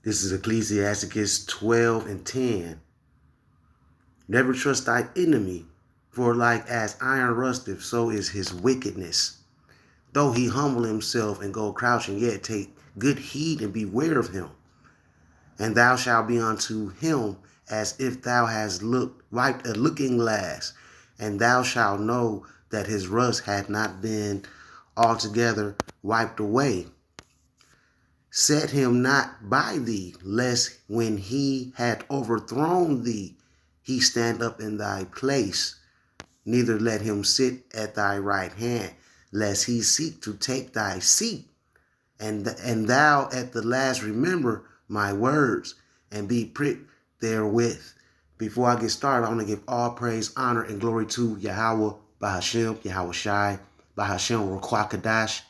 This is Ecclesiasticus 12:10. Never trust thy enemy, for like as iron rusteth, so is his wickedness. Though he humble himself and go crouching, yet take good heed and beware of him. And thou shalt be unto him as if thou hast wiped a looking glass, and thou shalt know that his rust hath not been altogether wiped away. Set him not by thee, lest when he hath overthrown thee, he stand up in thy place. Neither let him sit at thy right hand, lest he seek to take thy seat. And thou at the last remember my words, and be pricked therewith. Before I get started, I want to give all praise, honor, and glory to Yahweh, Bahashem, Yahweh Shai, Bahashem, Ruach Kadash.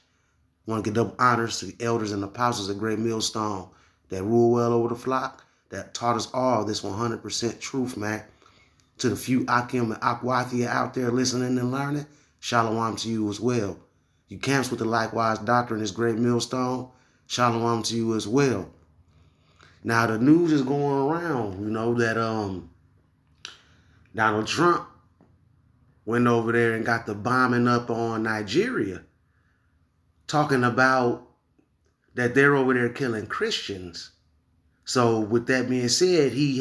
I want to give double honors to the elders and apostles of Great Millstone that rule well over the flock, that taught us all this 100% truth, man. To the few Akim and Akwathia out there listening and learning, shalom to you as well. You camps with the likewise doctrine, this Great Millstone, shalom to you as well. Now, the news is going around, that Donald Trump went over there and got the bombing up on Nigeria, talking about that they're over there killing Christians. So with that being said, he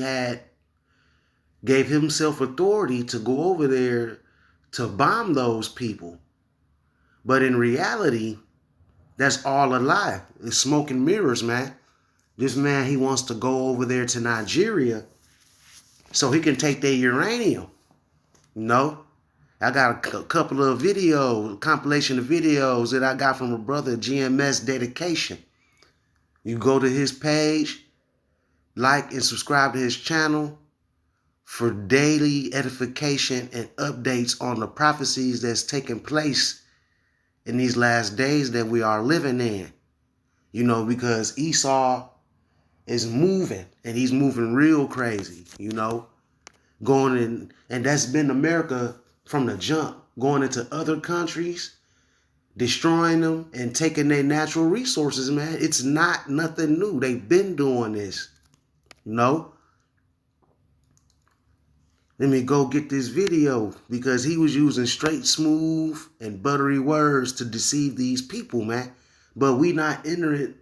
gave himself authority to go over there to bomb those people. But in reality, that's all a lie. It's smoke and mirrors, man. This man, he wants to go over there to Nigeria so he can take their uranium. I got a couple of compilation of videos that I got from a brother, GMS Dedication. You go to his page, like and subscribe to his channel for daily edification and updates on the prophecies that's taking place in these last days that we are living in. Because Esau is moving, and he's moving real crazy, going in, and that's been America from the jump, going into other countries, destroying them and taking their natural resources, man. It's not nothing new. They've been doing this, Let me go get this video, because he was using straight, smooth, and buttery words to deceive these people, man. But we not entering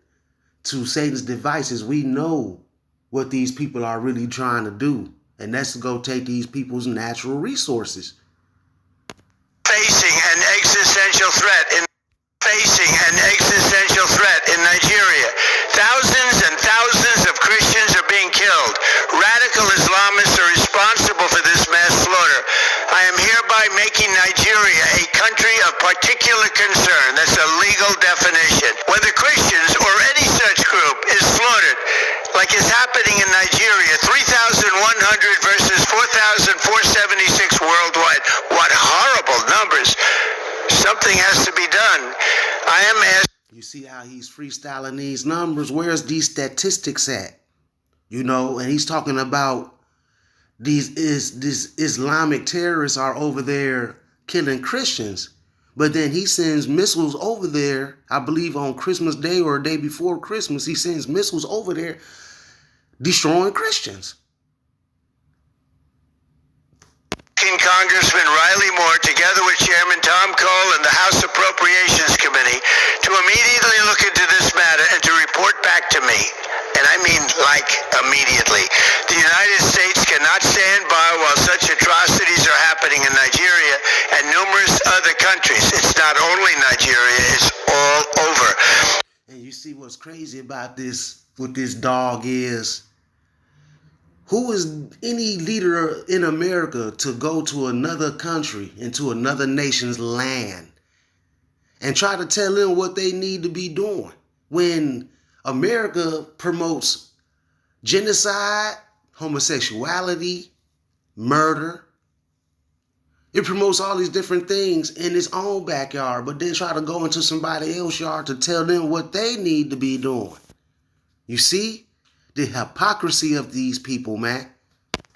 to Satan's devices. We know what these people are really trying to do, and that's to go take these people's natural resources. Facing an existential threat in Nigeria. Thousands and thousands of Christians are being killed. Radical Islamists are responsible for this mass slaughter. I am hereby making Nigeria a country of particular concern. That's a legal definition. Whether Christians or any such group is slaughtered, like is happening in Nigeria, 3,100 versus 4,476 worldwide. What horrible numbers. Something has to be done. I am asking. You see how he's freestyling these numbers? Where's these statistics at? And he's talking about these Islamic terrorists are over there killing Christians. But then he sends missiles over there, I believe on Christmas Day or a day before Christmas, he sends missiles over there destroying Christians. Congressman Riley Moore, together with Chairman Tom Cole and the House Appropriations Committee, to immediately look into this matter and to report back to me. And I mean, like, immediately. The United States cannot stand by while such atrocities are happening in Nigeria and numerous other countries. It's not only Nigeria, it's all over. And you see what's crazy about this, what this dog is? Who is any leader in America to go to another country, into another nation's land, and try to tell them what they need to be doing when America promotes genocide, homosexuality, murder? It promotes all these different things in its own backyard, but then try to go into somebody else's yard to tell them what they need to be doing. You see the hypocrisy of these people, man.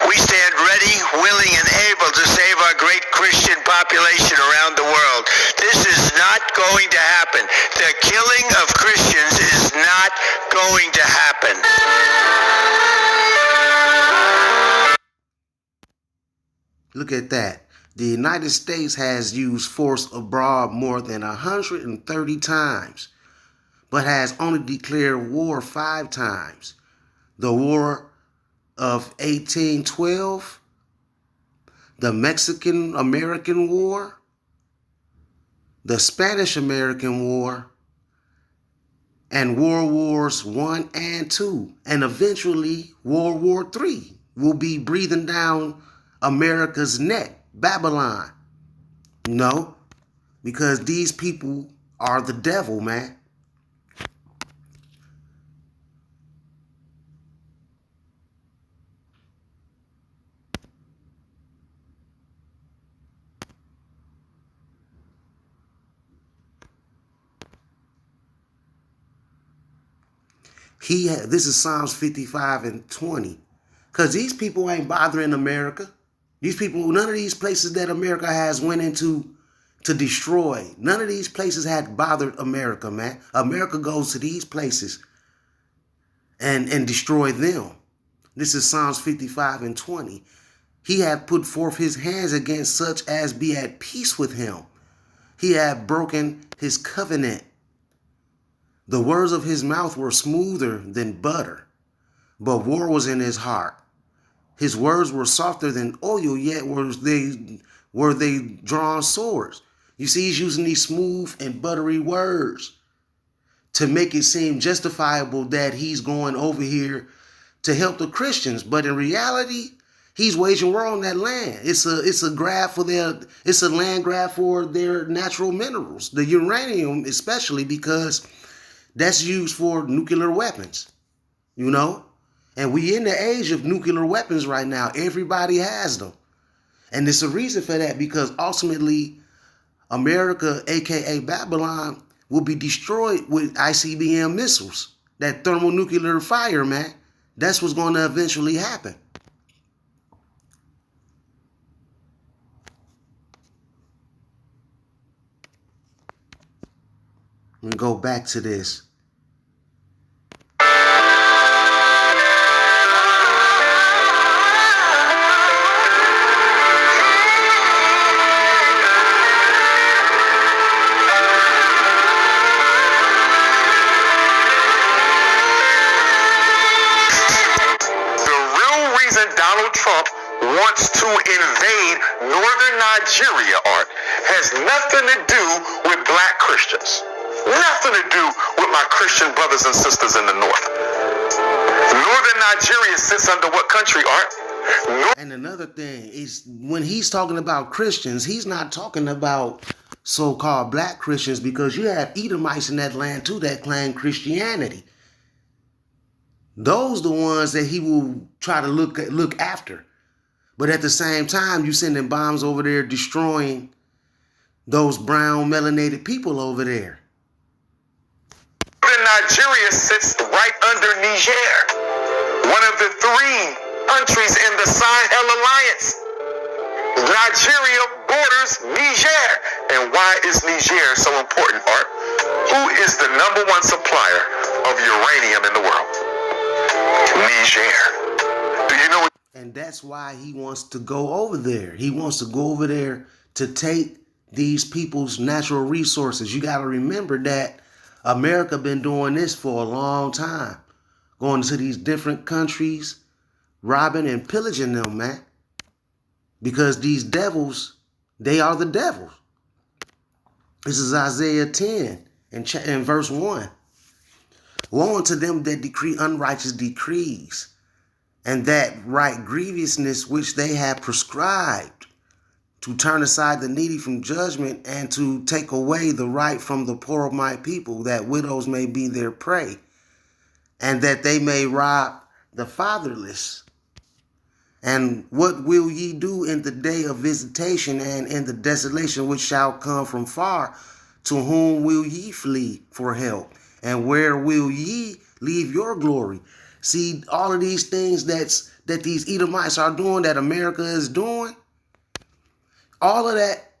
We stand ready, willing, and able to save our great Christian population around the world. This is not going to happen. The killing of Christians is not going to happen. Look at that. The United States has used force abroad more than 130 times, but has only declared war 5 times. The War of 1812, the Mexican-American War, the Spanish-American War, and World Wars I and II, and eventually World War III will be breathing down America's neck, Babylon. No, because these people are the devil, man. This is Psalms 55 and 20. Because these people ain't bothering America. These people, none of these places that America has went into to destroy, none of these places had bothered America, man. America goes to these places and destroy them. This is Psalms 55 and 20. He had put forth his hands against such as be at peace with him. He had broken his covenant. The words of his mouth were smoother than butter, but war was in his heart. His words were softer than oil, yet were they drawn swords. You see, he's using these smooth and buttery words to make it seem justifiable that he's going over here to help the Christians. But in reality, he's waging war on that land. It's a land grab for their natural minerals, the uranium especially, because that's used for nuclear weapons, you know? And we in the age of nuclear weapons right now. Everybody has them. And there's a reason for that, because ultimately America, aka Babylon, will be destroyed with ICBM missiles. That thermonuclear fire, man. That's what's going to eventually happen. Let me go back to this. Wants to invade northern Nigeria, Art, has nothing to do with black Christians. Nothing to do with my Christian brothers and sisters in the north. Northern Nigeria sits under what country, Art? And another thing is, when he's talking about Christians, he's not talking about so-called black Christians, because you have Edomites in that land too that claim Christianity. Those the ones that he will try to look after. But at the same time, you sending bombs over there, destroying those brown melanated people over there. Nigeria sits right under Niger, one of the 3 countries in the Sahel Alliance. Nigeria borders Niger. And why is Niger so important, Art? Who is the #1 supplier of uranium in the world? Niger. Do you know? And that's why he wants to go over there. He wants to go over there to take these people's natural resources. You got to remember that America been doing this for a long time. Going to these different countries, robbing and pillaging them, man. Because these devils, they are the devils. This is Isaiah 10 and verse 1. Woe unto them that decree unrighteous decrees, and that right grievousness which they have prescribed, to turn aside the needy from judgment, and to take away the right from the poor of my people, that widows may be their prey, and that they may rob the fatherless. And what will ye do in the day of visitation, and in the desolation which shall come from far? To whom will ye flee for help? And where will ye leave your glory? See, all of these things that these Edomites are doing, that America is doing, all of that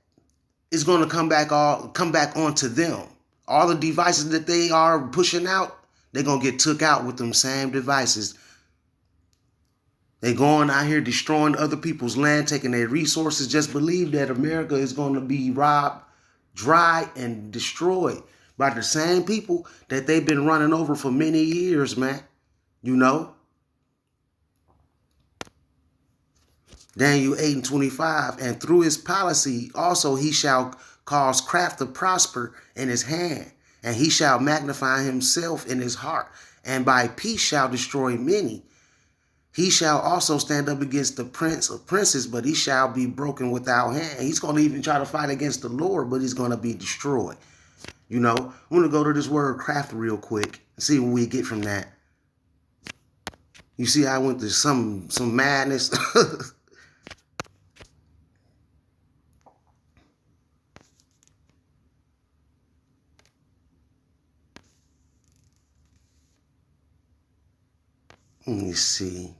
is going to come back onto them. All the devices that they are pushing out, they're going to get took out with them same devices. They going out here destroying other people's land, taking their resources. Just believe that America is going to be robbed dry and destroyed by the same people that they've been running over for many years, man. You know? Daniel 8:25, and through his policy also he shall cause craft to prosper in his hand, and he shall magnify himself in his heart, and by peace shall destroy many. He shall also stand up against the prince of princes, but he shall be broken without hand. He's going to even try to fight against the Lord, but he's going to be destroyed. You know, I'm going to go to this word craft real quick and see what we get from that. You see, I went to some madness. Let me see.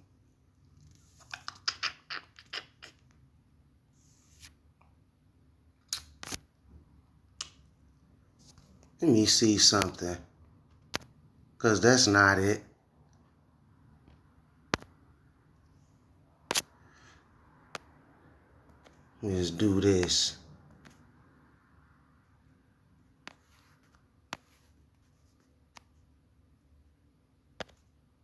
Let me see something. Because that's not it. Let's do this.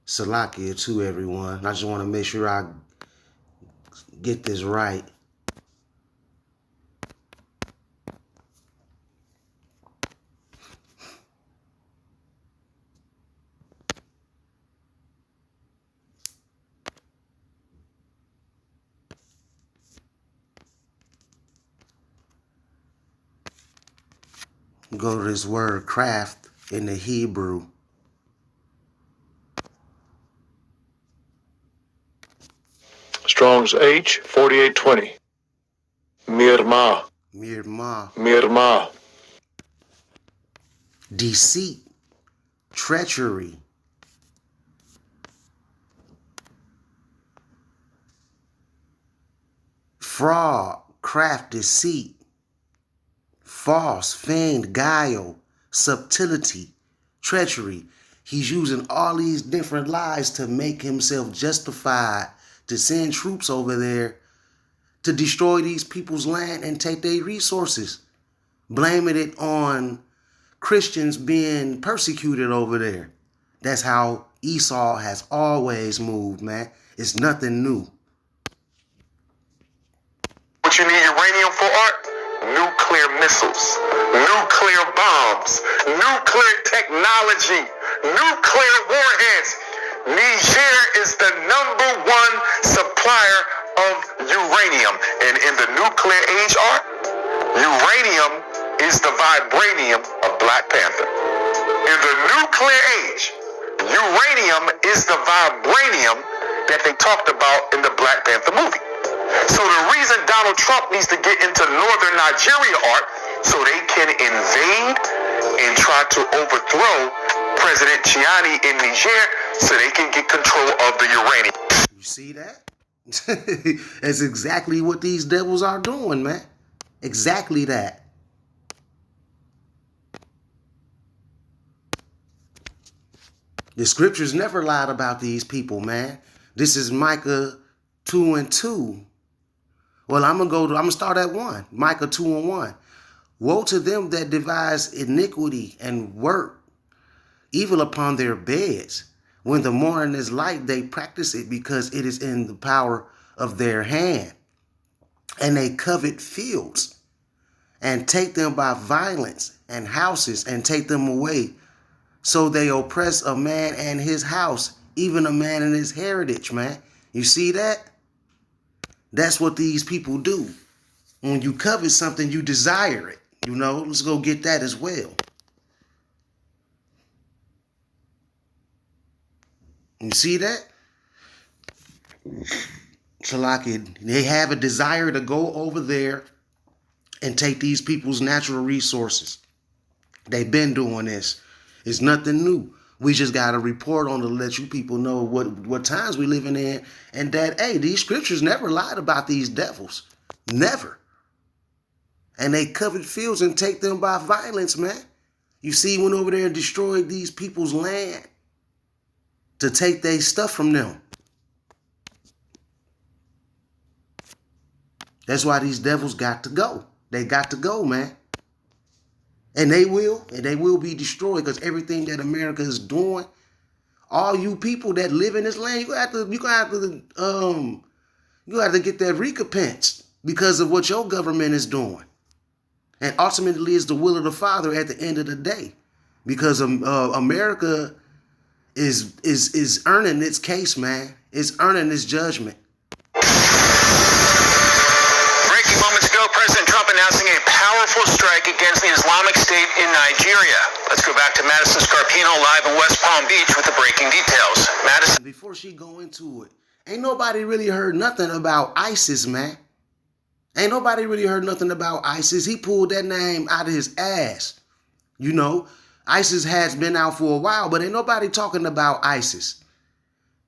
Salakia to everyone. I just want to make sure I get this right. Go to this word craft in the Hebrew. Strong's H 4820. Mirma. Mirma. Mirma. Deceit. Treachery. Fraud. Craft. Deceit. False, feigned, guile, subtlety, treachery. He's using all these different lies to make himself justified to send troops over there to destroy these people's land and take their resources, blaming it on Christians being persecuted over there. That's how Esau has always moved, man. It's nothing new. What you need uranium for, Art? Nuclear missiles, nuclear bombs, nuclear technology, nuclear warheads. Niger is the #1 supplier of uranium. And in the nuclear age, Art, uranium is the vibranium of Black Panther. In the nuclear age, uranium is the vibranium that they talked about in the Black Panther movie. So the reason Donald Trump needs to get into northern Nigeria, Art, so they can invade and try to overthrow President Chiani in Niger so they can get control of the uranium. You see that? That's exactly what these devils are doing, man. Exactly that. The scriptures never lied about these people, man. This is Micah 2:2. Well, I'm gonna start at 1. Micah 2:1. Woe to them that devise iniquity and work evil upon their beds. When the morning is light, they practice it because it is in the power of their hand. And they covet fields and take them by violence, and houses and take them away. So they oppress a man and his house, even a man and his heritage, man. You see that? That's what these people do. When you covet something, you desire it. You know, let's go get that as well. You see that? Shalaki, they have a desire to go over there and take these people's natural resources. They've been doing this. It's nothing new. We just got to report on to let you people know what times we living in, and that, hey, these scriptures never lied about these devils. Never. And they covet fields and take them by violence, man. You see, he went over there and destroyed these people's land to take their stuff from them. That's why these devils got to go. They got to go, man. And they will be destroyed, because everything that America is doing, all you people that live in this land, you have to get that recompense because of what your government is doing. And ultimately, it's the will of the Father at the end of the day, because America is earning its case, man. It's earning its judgment. Breaking moments ago, President Trump announcing a powerful strike against the Islamic State in Nigeria. Let's go back to Madison Scarpino live in West Palm Beach with the breaking details. Madison. Before she go into it, ain't nobody really heard nothing about ISIS, man. Ain't nobody really heard nothing about ISIS. He pulled that name out of his ass. You know, ISIS has been out for a while, but ain't nobody talking about ISIS.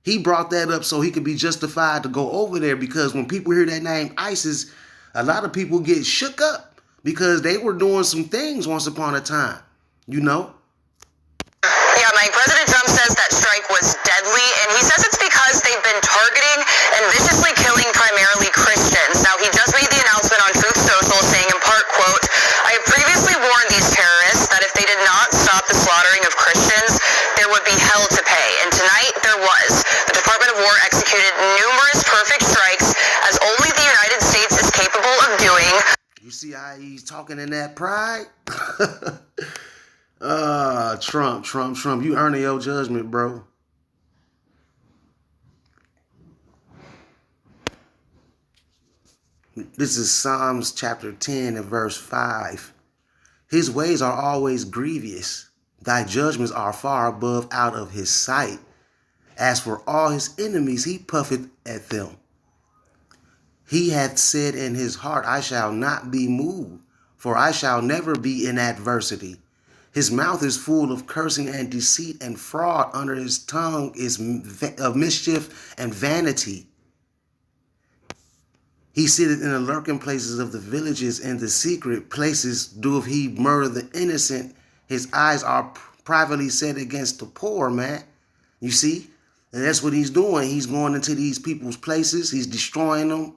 He brought that up so he could be justified to go over there, because when people hear that name ISIS, a lot of people get shook up because they were doing some things once upon a time, you know? Yeah, Mike, President Trump says that strike was deadly, and he says it's because they've been targeting and viciously killing primarily Christians. Now, he just made the announcement on Truth Social saying in part, quote, "I have previously warned these terrorists that if they did not stop the slaughtering of Christians, there would be hell to pay. And tonight there was. The Department of War executed numerous perfect strikes, as only the United States is capable of doing." You see how he's talking in that pride? Trump, you earning your judgment, bro. This is Psalms chapter 10 and verse 5. His ways are always grievous. Thy judgments are far above out of his sight. As for all his enemies, he puffeth at them. He hath said in his heart, I shall not be moved, for I shall never be in adversity. His mouth is full of cursing and deceit, and fraud under his tongue is of mischief and vanity. He sitteth in the lurking places of the villages, in the secret places doeth he murder the innocent. His eyes are privately set against the poor, man. You see? And that's what he's doing. He's going into these people's places. He's destroying them.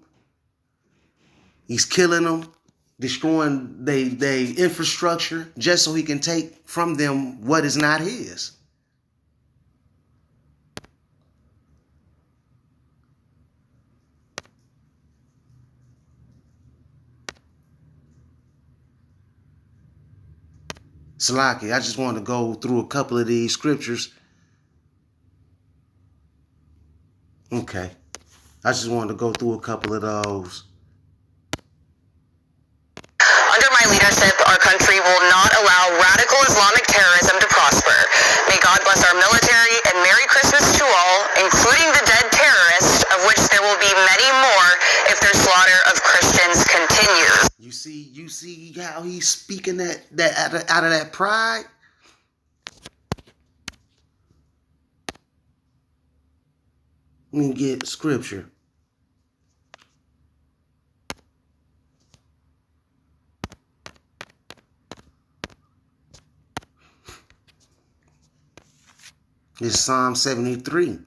He's killing them, destroying their infrastructure, just so he can take from them what is not his. Salaki, I just want to go through a couple of these scriptures. Okay. I just wanted to go through a couple of those. Under my leadership, our country will not allow radical Islamic terrorism to prosper. May God bless our military, and Merry Christmas to all, including the dead terrorists, of which there will be many more if their slaughter of Christians continues. You see how he's speaking that out of that pride? Let me get scripture. It's Psalm 73.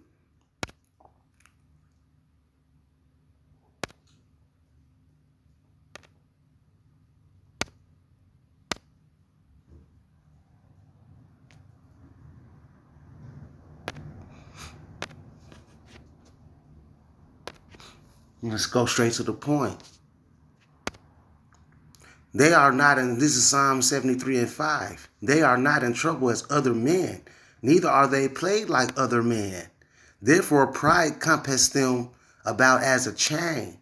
Let's go straight to the point. They are not in, this is Psalm 73 and 5. They are not in trouble as other men, neither are they plagued like other men. Therefore pride compasseth them about as a chain.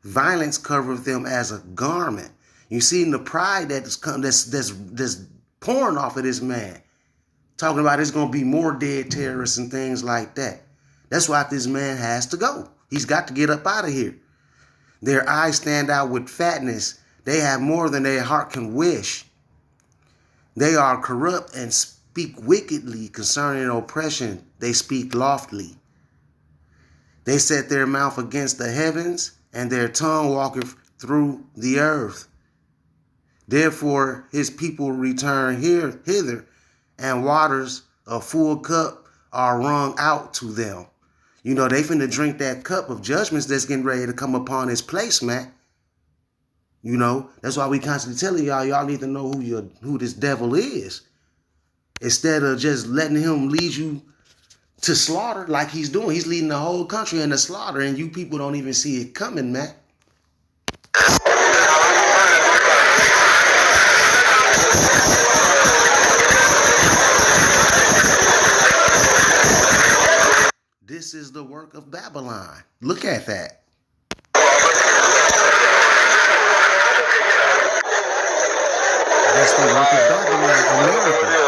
Violence covereth them as a garment. You see in the pride that's pouring off of this man. Talking about there's going to be more dead terrorists and things like that. That's why this man has to go. He's got to get up out of here. Their eyes stand out with fatness. They have more than their heart can wish. They are corrupt and speak wickedly concerning oppression. They speak loftily. They set their mouth against the heavens, and their tongue walketh through the earth. Therefore his people return hither, and waters of full cup are wrung out to them. You know, they finna drink that cup of judgments that's getting ready to come upon his place, man. You know, that's why we constantly telling y'all need to know who this devil is. Instead of just letting him lead you to slaughter like he's doing. He's leading the whole country into slaughter, and you people don't even see it coming, man. This is the work of Babylon. Look at that. That's the work of Babylon, America.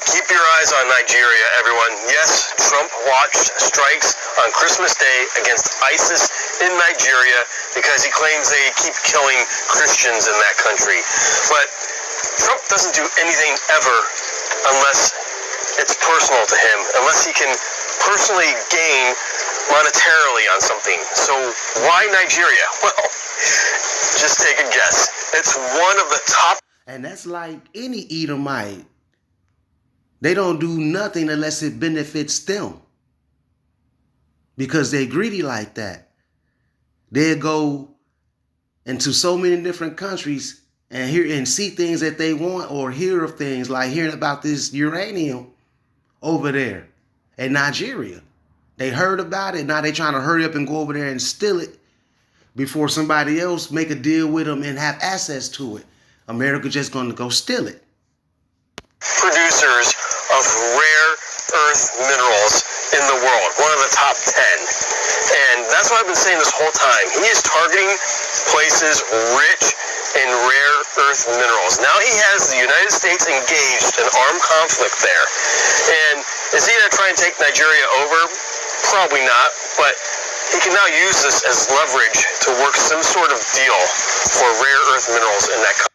Keep your eyes on Nigeria, everyone. Yes, Trump watched strikes on Christmas Day against ISIS in Nigeria because he claims they keep killing Christians in that country. But Trump doesn't do anything ever unless it's personal to him, unless he can personally gain monetarily on something. So why Nigeria? Well, just take a guess. It's one of the top. And that's like any Edomite. They don't do nothing unless it benefits them. Because they're greedy like that. They'll go into so many different countries and hear and see things that they want, or hear of things like hearing about this uranium over there in Nigeria. They heard about it. Now they're trying to hurry up and go over there and steal it before somebody else make a deal with them and have access to it. America just going to go steal it. Producers of rare earth minerals in the world, one of the top 10. And that's what I've been saying this whole time. He is targeting places rich in rare earth minerals. Now he has the United States engaged in armed conflict there. And is he going to try and take Nigeria over? Probably not, but he can now use this as leverage to work some sort of deal for rare earth minerals in that country.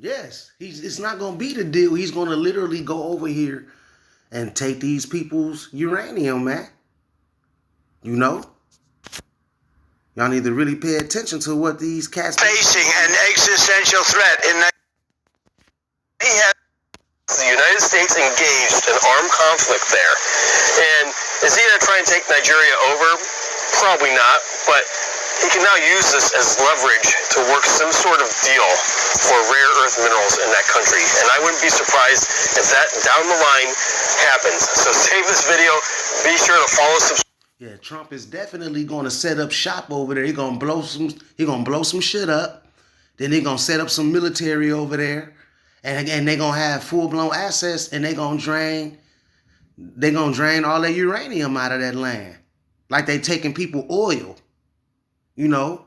Yes, it's not going to be the deal. He's going to literally go over here and take these people's uranium, man. You know? Y'all need to really pay attention to what these cats facing an existential threat in he has the United States engaged in armed conflict there. And is he going to try and take Nigeria over? Probably not, but he can now use this as leverage to work some sort of deal for rare earth minerals in that country. And I wouldn't be surprised if that down the line happens. So save this video. Be sure to follow, subscribe. Yeah, Trump is definitely going to set up shop over there. He's going to blow some shit up. Then they're going to set up some military over there. And they're going to have full-blown access, and they're going to drain all that uranium out of that land. Like they taking people oil. You know,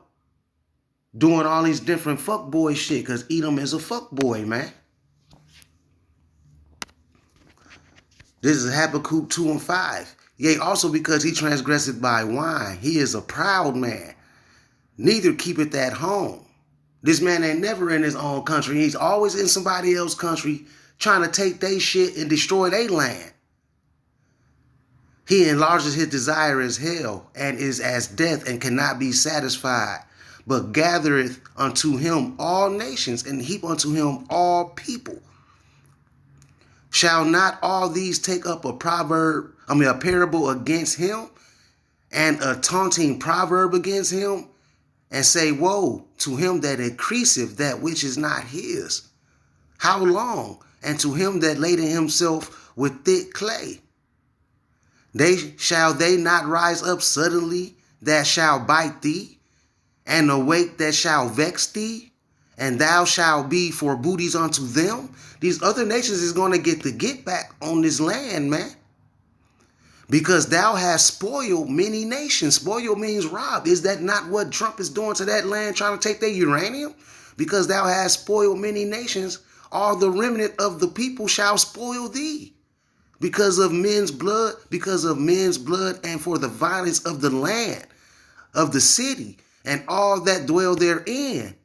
doing all these different fuckboy shit, because Edom is a fuckboy, man. This is Habakkuk 2 and 5. Yea, also because he transgressed by wine, he is a proud man. Neither keepeth at home. This man ain't never in his own country. He's always in somebody else's country trying to take their shit and destroy their land. He enlarges his desire as hell, and is as death, and cannot be satisfied, but gathereth unto him all nations, and heap unto him all people. Shall not all these take up a parable against him, and a taunting proverb against him, and say, woe to him that increaseth that which is not his? How long? And to him that laden himself with thick clay. Shall they not rise up suddenly that shall bite thee, and awake that shall vex thee, and thou shalt be for booties unto them? These other nations is going to get the get back on this land, man. Because thou hast spoiled many nations. Spoil means rob. Is that not what Trump is doing to that land, trying to take their uranium? Because thou hast spoiled many nations, all the remnant of the people shall spoil thee. Because of men's blood, and for the violence of the land, of the city, and all that dwell therein.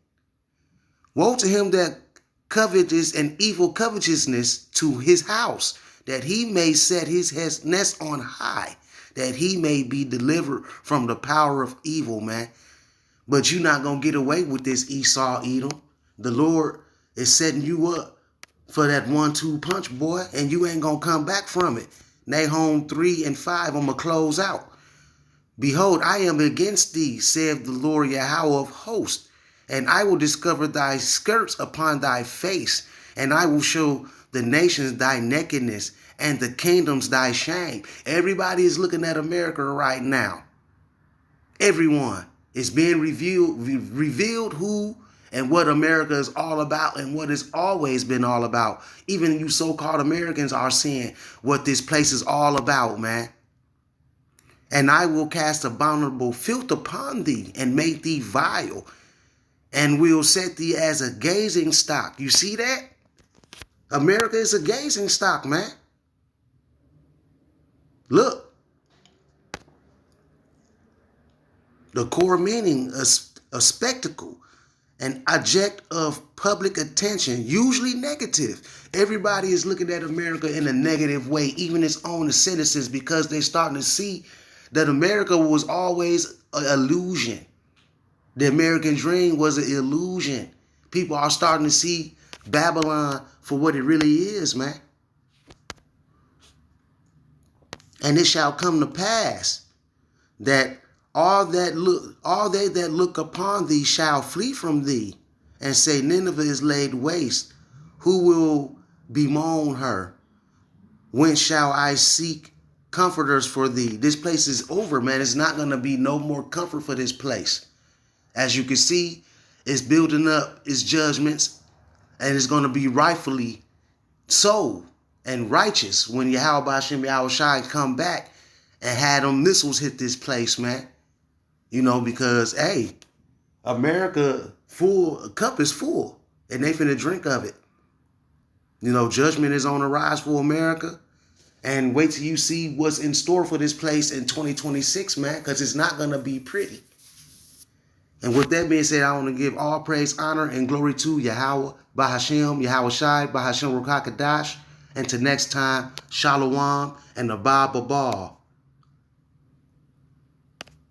Woe to him that coveteth and evil covetousness to his house, that he may set his nest on high, that he may be delivered from the power of evil, man. But you're not going to get away with this, Esau, Edom. The Lord is setting you up for that 1-2 punch, boy, and you ain't gonna come back from it. Nahum 3 and 5, I'm gonna close out. Behold, I am against thee, saith the Lord Yahweh of hosts, and I will discover thy skirts upon thy face, and I will show the nations thy nakedness, and the kingdoms thy shame. Everybody is looking at America right now. Everyone is being revealed who and what America is all about and what it's always been all about. Even you so-called Americans are seeing what this place is all about, man. And I will cast abominable filth upon thee and make thee vile, and will set thee as a gazing stock. You see that? America is a gazing stock, man. Look. The core meaning a spectacle, an object of public attention, usually negative. Everybody is looking at America in a negative way, even its own citizens, because they're starting to see that America was always an illusion. The American dream was an illusion. People are starting to see Babylon for what it really is, man. And it shall come to pass that all they that look upon thee shall flee from thee, and say, Nineveh is laid waste. Who will bemoan her? When shall I seek comforters for thee? This place is over, man. It's not going to be no more comfort for this place. As you can see, it's building up its judgments, and it's going to be rightfully so and righteous when Yahweh Ba'ashem Yahweh Shai come back and had them missiles hit this place, man. You know, because, hey, America cup is full, and they finna drink of it. You know, judgment is on the rise for America. And wait till you see what's in store for this place in 2026, man, because it's not going to be pretty. And with that being said, I want to give all praise, honor, and glory to Yahweh, Ba'ashem, Yahweh Shai, Ba'ashem Ruach HaKodesh. And till next time, Shalom and Abba Babal.